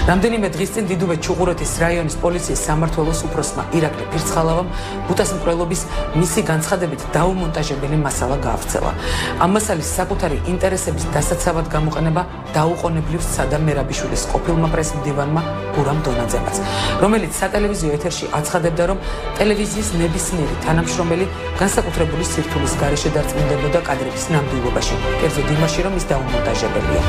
რამდენიმე დღის წინ დიდუბეთ ჩუღურეთის რაიონის პოლიციის სამმართველოს უფროსმა ირაკლი ფირცხალავამ ბუტას მკვლელობის მისი განცხადებით დაუმონტაჟებელი მასალა გაავრცელა. ამ მასალის საკუთარი ინტერესების დასაცავად გამოყენება დაუყოვნებლივ სცადა მერაბიშვილის ყოფილმა პრესმდივანმა გურამ დონაძემაც, რომელიც სატელევიზიო ეთერში აცხადებდა, რომ ტელევიზიის ნებისმიერი თანამშრომელი განსაკუთრებული სირთულის გარეშე დარწმუნდებოდა კადრების ნამდვილობაში, კერძოდ იმაში, რომ ის დაუმონტაჟებელია.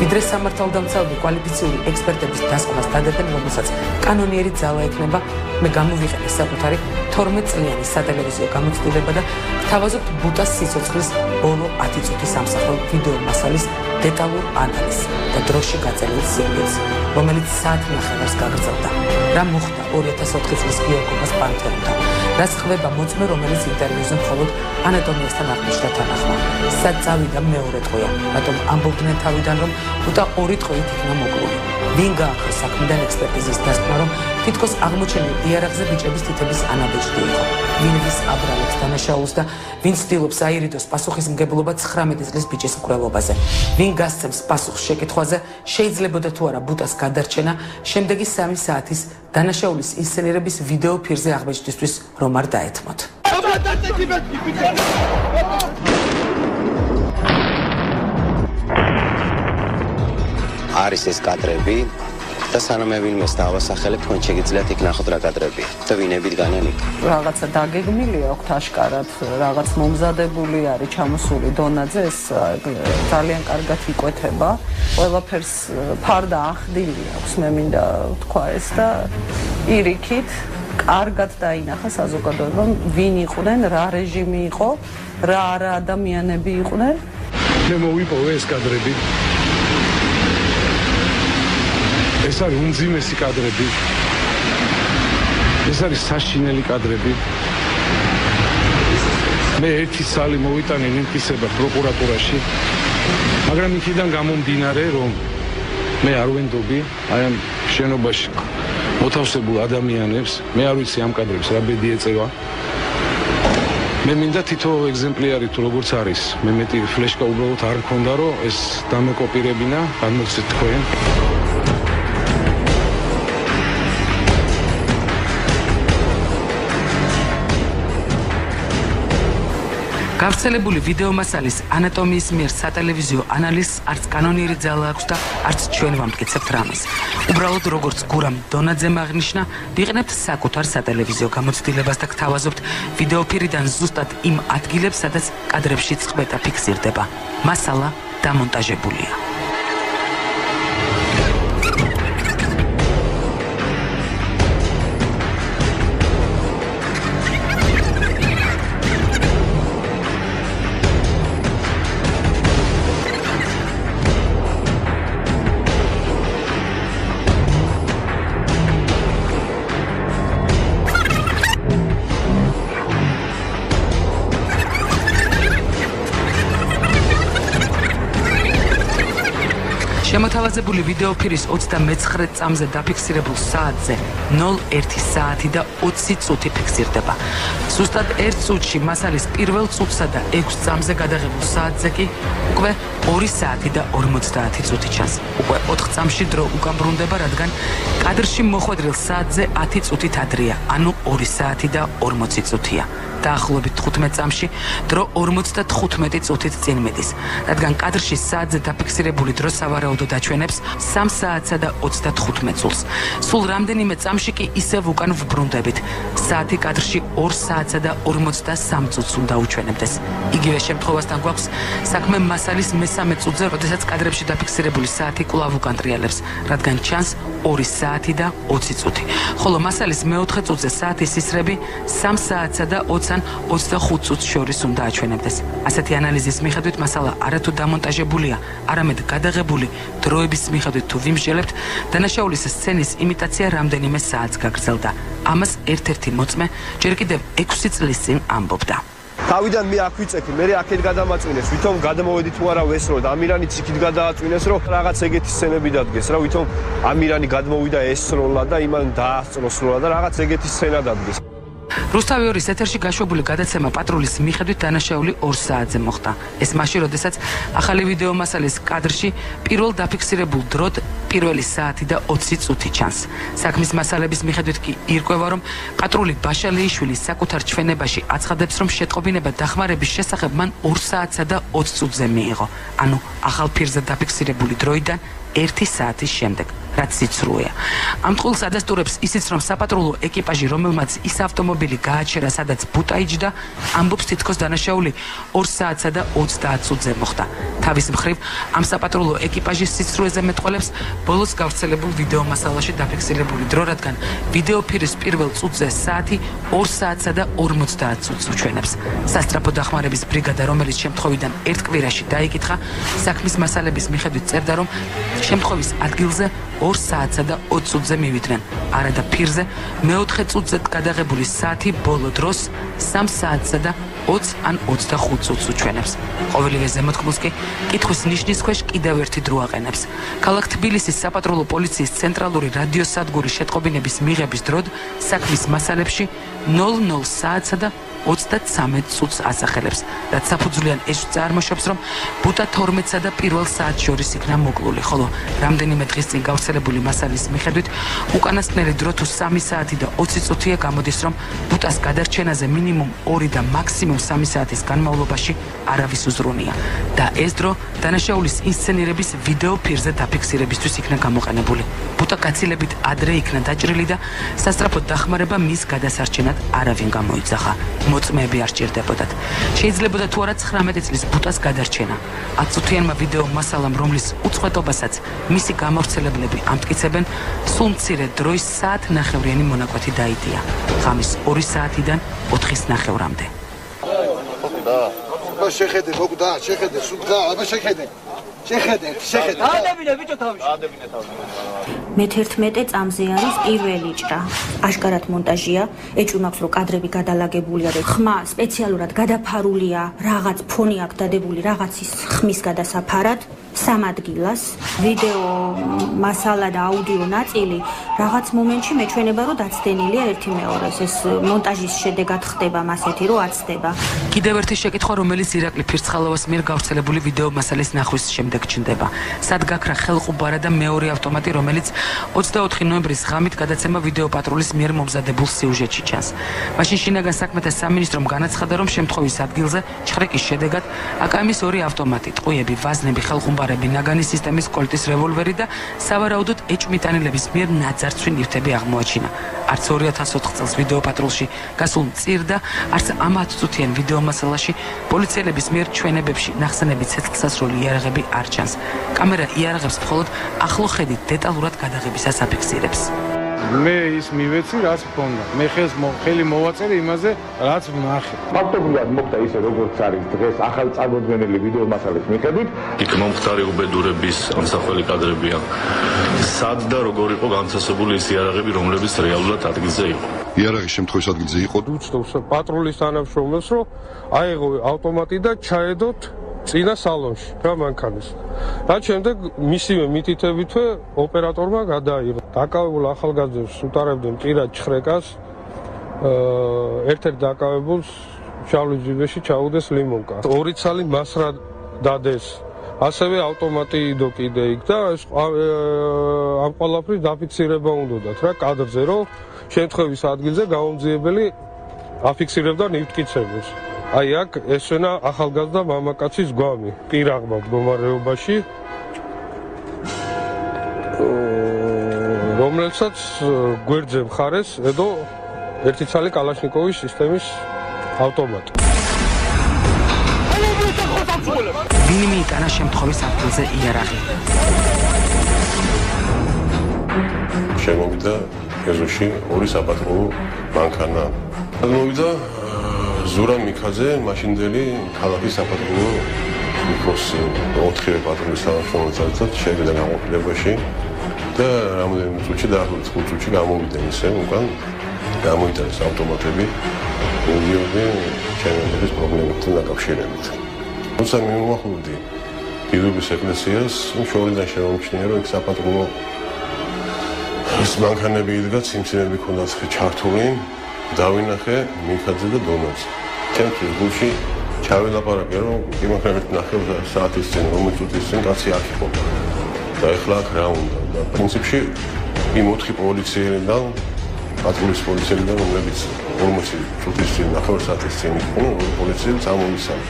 ვიდრე სამართალდამცავი კვალიფიციური ექსპერტების დასკვნას დადებენ, რომელსაც კანონიერი ძალა ექნება, მე გამოვიყენე საკუთარი 12 წლიანი სატელევიზიო გამოცდილება და გთავაზობთ ბუტას სიცოცხლის ბოლო 10 წუთის ამსახველ ვიდეო მასალის დეტალურ ანალიზს და დროში გაწევილ სიგნალს, რომელიც საათნახევარს გაგრძელდა. რა მოხდა 2004 წლის გიორგობას პანთეონთან? რაც ხდება მოწმე, რომელიც ინტერვიუზე მხოლოდ ანატომიასთან აღნიშნა თანახმა. სად წავიდა მეორე ტყვია? რატომ ამბობდნენ თავიდან, რომ ბუტა 2 ტყვით იქნა მოკლული? ვინ გაახო საქმიდან ექსპერტიზის დასკვნა, რომ თითქოს აღმოჩენილ იარაღზე ბიჭების თითების ანაბეჭდი იყო? ვინ ვის აბრალებს დანაშაულს და ვინ ცდილობს აირიდოს პასუხისმგებლობა 19 წლის ბიჭის მკვლელობაზე? ვინ გასცემს პასუხს შეკითხვაზე, შეიძლებოდა თუ არა ბუტას გადარჩენა შემდეგი 3 საათის დანაშაულის ინსცენირების ვიდეო ფირზე აღბეჭდისთვის რომ არ დაეთმოთ? არის ეს კადრები და სანამ მე ვინმეს დავასახელებ, თქვენ შეგიძლიათ იქ ნახოთ რა კადრებია და ვინებით განან იქ. რაღაცა დაგეგმილია აქვს აშკარად, რაღაც მომზადებული არის ჩამოსული დონაძე, ეს ძალიან კარგად იკვეთება. ყველაფერს ფარდა ახდილი აქვს, მე მინდა თქვა ეს და ირიქით კარგად დაინახა საზოგადოებამ, ვინ იყვნენ, რა რეჟიმი იყო, რა არა ადამიანები იყვნენ. მე მოვიპოვე ეს კადრები. ეს არის უმძიმესი კადრები. ეს არის საშინელი კადრები. მე ერთი სალი მოვიტანე ნიმკისება პროკურატურაში, მაგრამ იქიდან გამომდინარე, რომ მე არ ვენდობი აი ამ შენობაში მოთავსებულ ადამიანებს, მე არ ვიცი ამ კადრებს რა ბედი ეწევა. მე მინდა თითო ეგზემპლიარი თუ როგორც არის, მე მეტი ფლეშკა უბრალოდ არ მქონდა, რომ ეს დამეკოპირებინა, გამოცეთ თქვენ. გავრცელებული ვიდეო მასალის ანატომიის მიერ სატელევიზიო ანალიზს არც კანონიერი ძალა აქვს და არც ჩვენ ვამტკიცებთ რამეს. უბრალოდ როგორც გურამ დონაძემ აღნიშნა, ვიყენებთ საკუთარ სატელევიზიო გამოცდილებას და გთავაზობთ ვიდეოფირიდან ზუსტად იმ ადგილებს, სადაც კადრებში წყვეტა ფიქსირდება. მასალა დამონტაჟებულია. შემოთავაზებული ვიდეოფირის 29 წამზე დაფიქსირებულ საათზე 01 საათი და 20 წუთი ფიქსირდება. ზუსტად 1 წუთში მასალის პირველ წუთსა და 6 წამზე გადაღებულ საათზე კი უკვე 2 საათი და 50 წუთი ჩანს. უკვე 4 წამში დრო უკან ბრუნდება, რადგან კადრში მოხვედრილ საათზე 10 წუთით ადრეა, ანუ 2 საათი და 40 წუთია. დაახლოებით 15 წამში დრო 55 წუთით წინ მიდის, რადგან კადრში საათზე დაფიქსირებული დრო სავარაუდოდ აჩვენებს 3 საათსა და 35 წუთს. სულ რამდენიმე წამში კი ისევ უკან ვბრუნდებით. საათი კადრში 2 საათსა და 53 წუთს უნდა უჩვენებდეს. იგივე შემთხვევასთან გვაქვს საქმე მასალის მესამე წუთზე, როდესაც კადრებში დაფიქსირებული საათი კვლავ უკან ტრიალებს, რადგან ჩანს 2 საათი და 20 წუთი. ხოლო მასალის მეოთხე წუთზე საათის ისრები 3 საათსა და 25 წუთს შორის უნდა აჩვენებდეს. ასეთი ანალიზის მიხედვით მასალა არათუ დამონტაჟებულია, არამედ გადაღებული დროების მიხედვით თუ ვიმსჯელებთ, დანაშაულის სცენის იმიტაცია რამდენიმე საათს გაგრძელდა. ამას ერთ-ერთი მოწმე ჯერ კიდევ 6 წლის წინ ამბობდა. თავიდან მე აქ ვიწექი, მე აქეთ გადამაწვინეს, ვითომ გადამოვედი თუ არა ვესრო და ამირანიც იქით გადააწვინეს, რომ რაღაც ეგეთი სცენები დადგეს რა, ვითომ ამირანი გადმოვიდა ესროლა და იმან დაასწრო სროლა და რაღაც ეგეთი სცენა დადგეს. რუსთავი 2-ის ეთერში გაშვებული გადაცემა პატრულის მიხედვით დანაშაული 2 საათზე მოხდა. ეს მაშინ, როდესაც ახალი ვიდეო მასალის კადრში პირველ დაფიქსირებულ დროდ პირველი საათი და 20 წუთი ჩანს. საქმის მასალების მიხედვით კი ირკვევა, რომ პატრული ბაშალიიშვილი საკუთარ ჩვენებაში აცხადებს, რომ შეტყობინება დახმარების შესახებ მან 2 საათსა და 20 წუთზე მიიღო. ანუ ახალ ფირზე დაფიქსირებული დროიდან 1 საათის შემდეგ, რაც სიცრუეა. ამ ტყუილს ადასტურებს ისიც, რომ საპატრულო ეკიპაჟი, რომელმაც ის ავტომობილი გააჩერა, სადაც ბუტა იჯდა, ამბობს თითქოს დანაშაული 2 საათსა და 30 წუთზე მოხდა. თავის მხრივ, ამ საპატრულო ეკიპაჟის სიცრუეზე მეტყველებს ბოლოს გავრცელებულ ვიდეო მასალაში დაფიქსირებული დრო, რადგან ვიდეო ფირის პირველ წუთზე საათი 2 საათსა და 50 წუთს უჩვენებს. სასტრაფო დახმარების ბრიგადა, რომელიც შემთხვევიდან 1 კვირაში დაიკითხა, საქმის მასალების მიხედვით წერდა, რომ შემთხვევის ადგილზე 2 საათსა და 20 წუთზე მივიდნენ. არა და ფირზე მეოთხე წუთზე გადაღებული საათი ბოლო დროს 3 საათსა და 20 ან 25 წუთს უჩვენებს. ყოველივე ზემოთქმულს კი კითხვის ნიშნის ქვეშ კიდევ ერთი დრო აყენებს. ქალაქ თბილისის საპატრულო პოლიციის ცენტრალური რადიოსადგურის შეტყობინების მიღების დროდ საქმის მასალებში 00 საათსა და 33 წუთს ასახელებს, რაც საფუძვლიან ეს წარმოშობს, რომ ბუტა 12-სა და 1 საათს შორის იქნა მოკლული, ხოლო რამდენიმე დღის წინ გავრცელებული მასალის მიხედვით უკანასკნელი დრო თუ 3 საათი და 20 წუთია, გამოდის, რომ ბუტას გადარჩენაზე მინიმუმ 2 და მაქსიმუმ 3 საათის განმავლობაში არავის უზრუნია და ეს დრო დანაშაულის ინსცენირების ვიდეო ფირზე დაფიქსირებისთვის იქნა გამოყენებული. ბუტა გაცილებით ადრე იქნა დაჭრილი და სასტრაფო დახმარება მის გადასარჩენად არავინ გამოიძახა. მოწმეები არ სჭირდებოდათ. შეიძლებოდა თუ არა 19 წლის ბუტას გადარჩენა. 10 წუთიანმა ვიდეო მასალამ, რომლის უწყვეტობასაც მისი გამავრცელებლები ამტკიცებენ, სულ მცირე დროის საათნახევრიანი მონაკვეთი დაიდია. ღამის 2 საათიდან 4:30-მდე. შეხედე, მოგდა, შეხედე, სულდა, აბა შეხედე. შეხედე. ადებინე ბიჭო თავში. ადებინე თავში. მე-11 წამზე არის პირველი ჭრა. აშკარად მონტაჟია, ეჭვმაქვს, რომ კადრები გადალაგებულია და ხმა სპეციალურად გადაფარულია, რაღაც ფონი აქვს დადებული რაღაცის ხმის გადასაფარად. 3 ადგილას ვიდეო მასალა და აუდიო ნაწილი რაღაც მომენტში მეჩვენება, რომ დაცდენილია ერთი მეორეს. ეს მონტაჟის შედეგად ხდება მასეთი, რომ აცდება. კიდევ ერთი შეკითხვა, რომელიც ირაკლი ფირცხალოვას მიერ გავრცელებული ვიდეო მასალის ნახვის შემდეგ ჩნდება. სად გაქრა ხელყუბარა და მეორე ავტომატი, რომელიც 24 ნოემბრის ღამით გადაცემა ვიდეო პატრულის მიერ მომზადებულ სიუჟეტში ჩანს. მაშინ შინაგან საქმეთა სამინისტრომ განაცხადა, რომ შემთხვევის ადგილზე ჩხრიკის შედეგად აკმ-ის 2 ავტომატი, ტყუიები, ვაზნები, ხელყუმბარები, ნაგანის სისტემის კოლტის რევოლვერი და სავარაუდოდ ეჭვმიტანილების მიერ ნაძარცვი ნივთები აღმოაჩინა. არც 2004 წელს ვიდეო პატრულში გასულ მწირ და არც ამ 10 წუთიან ვიდეო მასალაში პოლიციელების მიერ ჩვენებებში ნახსენები ცეცხლსასროლი იარაღები არ ჩანს. კამერა იარაღებს მხოლოდ ახლო ხედით დეტალურად გადაღებისას აფიქსირებს. მე ის მივეცი, რაც მქონდა. მე ხელი მოვაწერე იმაზე, რაც ვნახე. ფაქტობრივად მოხდა ისე, როგორც არის დღეს ახალ წარმოდგენილი ვიდეო მასალის მიხედვით. იქ მომხდარი უბედურების ამსახველი კადრებია. სად და როგორ იყო განთავსებული ის იარაღები, რომლებიც რეალურად ადგილზე იყო. იარაღი შემთხვევის ადგილზე იყო. უცნობს პატრულის თანამშრომლებს, რომ აიღო ავტომატი და ჩაედოთ წინა სალონში რა მანქანის. რაც შემდეგ მისივე მითითებითვე ოპერატორმა გადაიღო. დაკავებულ ახალგაზრდებს უტარებდნენ პირად ჩხრეკას, ერთ-ერთ დაკავებულს შავი ჯიბეში ჩაუდეს ლიმონკა. 2 ცალი მასრა დადეს. ასევე ავტომატი იდო კიდე იქ და ამ ყველაფრის დაფიქსირება უნდათ რა კადრზე, რომ შემთხვევის ადგილზე გამომძიებელი აფიქსირებდა ნივთკიცებებს. აი აქ ესვენა ახალგაზრდა მამაკაცის გვამი პირაღმა მდგომარეობაში, რომელსაც გვერდზე მხარეს ედო 1 ცალი კალაშნიკოვის სისტემის ავტომატი. ვინმე იტანა შემთხვევის ადგილზე იარაღი. შემოვიდა ეზოში 2 საპატრულო მანქანა. მოვიდა ზურა მიქაძე, მაშინდელი ქალაქის საპატრულო უფროს 4 პატრულის თანამშრომელთან შევიდა გამოყენებაში და რამოდენიმე წუთში დაახლოებით 5 წუთში გამოვიდნენ ისე უკან გამოიტანეს ავტომატები მოვიდნენ ჩემების პრობლემებთან დაკავშირებით. თუმცა მივუახლოვდი დიდუბის ეკლესიას, შორიდან შემომჩნია, რომ იქ საპატრულო ის მანქანები იდგა, სიმსივნეები ჰქონდათ ჩართული დავინახე მიქაძე და დონაძე. ჩემთვის გულში ჩაველაპარაკე, რომ კი მაგრამ 9 საათის წინ, 50 წუთის წინ კაცი აქ იყო. და ეხლა აქ რა უნდა? და პრინციპში იმ 4 პოლიციელიდან, პატრულის პოლიციელიდან, რომლებიც 40 წუთის წინ, 9 საათის წინ იყო, პოლიციელი წამომისალა.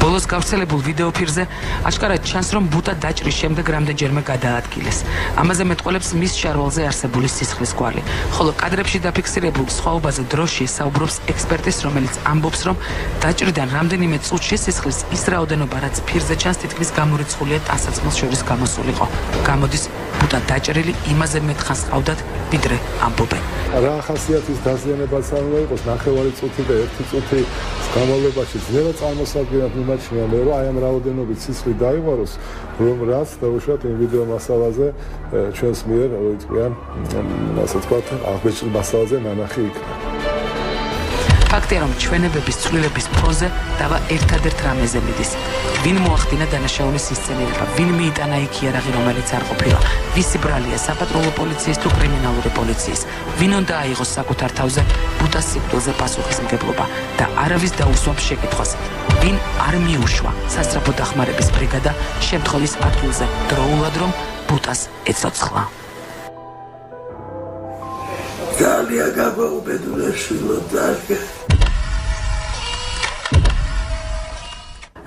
ბოლოს გავრცელებულ ვიდეოფირზე აშკარად ჩანს, რომ ბუტა დაჭრის შემდეგ რამდენჯერმე გადაადგილეს. ამაზე მეტყველებს მის შარვალზე არსებული სისხლის კვალი. ხოლო კადრებში დაფიქსირებულ სხვაობაზე დროში საუბრობს ექსპერტის, რომელიც ამბობს, რომ დაჭრიდან რამდენიმე წუთში სისხლის ის რაოდენობა, რაც ფირზე ჩანს, თითქმის გამორიცხულია ტანსაცმელს შორის გამოსულიყო. გამოდის, ბუტა დაჭრილი იმაზე მეტ ხანს ყავდათ, ვიდრე ამბობენ. რა ხასიათის დაზიანებაც არ უნდა იყოს, 9 წუთი და 1 წუთის განმავლობაში ძნელად წარმოსადგენად მიმაჩნია მე, რომ აი ამ რაოდენობით სისხლი დაიღაროს, რომ რაც დაუშვათ იმ ვიდეო მასალაზე ჩვენს მიერ ვიტყვიან, ასე ვთქვათ, აღბეჭდილ მასალაზე ნანახი იქნება. ფაქტია, რომ ჩვენებების ცვლილების ფონზე დავა ერთადერთ რამეზე მიდის. ვინ მოახდინა დანაშაულის ისცენირება, ვინ მიიტანა იქ იარაღი, რომელიც არ ყოფილა, ვისი ბრალია საპატრულო პოლიციის თუ კრიმინალური პოლიციის, ვინ უნდა აიღოს საკუთარ თავზე ბუტას სიკვდილზე პასუხისმგებლობა და არავის დაუსვამს შეკითხვას, ვინ არ მიუშვა სასწრაფო დახმარების ბრიგადა შემთხვევის ადგილზე დროულად, რომ ბუტას ეცოცხლა. ძალიან გამაუბედურა შვილო დარგა.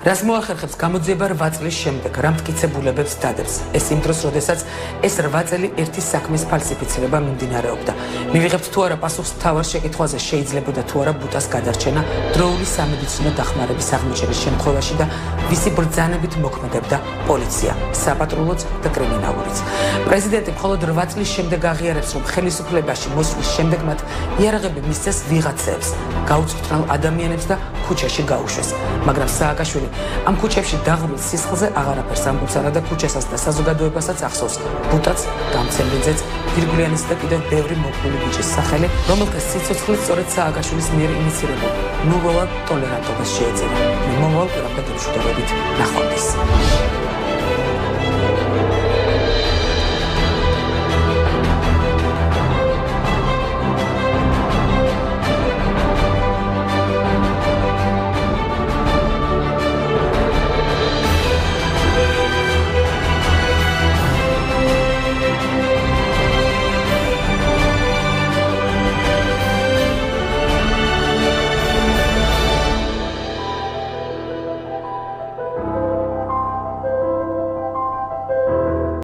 რას მოახერხებს გამოძიება 8 წლის შემდეგ, რა მტკიცებულებებს დადებს. ეს იმ დროს, როდესაც ეს 8 წელი ერთი საქმის ფალსიფიცირება მიმდინარეობდა. მივიღებთ თუ არა პასუხს მთავარ შეკითხვაზე, შეიძლებოდა თუ არა ბუტას გადარჩენა დროული სამედიცინო დახმარების აღმოჩენის შემთხვევაში და ვისი ბრძანებით მოქმედებდა პოლიცია, საპატრულოც და კრიმინალურიც. პრეზიდენტი მხოლოდ 8 წლის შემდეგ აღიარებს, რომ ხელისუფლებაში მოსვლის შემდეგ მათ იარაღები მისცეს ვიღაცებს, გაუწვრთნელ ადამიანებს და ქუჩაში გაუშვეს. მაგრამ სააკაშვილი ამ ქუჩებში დაღვრილ სისხლზე აღარაფერს ამბობს და ქუჩასაც და საზოგადოებასაც ახსოვს. ბუტაც, გამცემლიძეც, ირგვლიანის და კიდევ ბევრი მოკლული ბიჭის სახელი, რომელთა სიცოცხლე სწორედ სააკაშვილის მიერ ინიცირებულ ნულოვან ტოლერანტობას შეეწირა. მომავალ პირობად მშვიდობით ნახვამდის.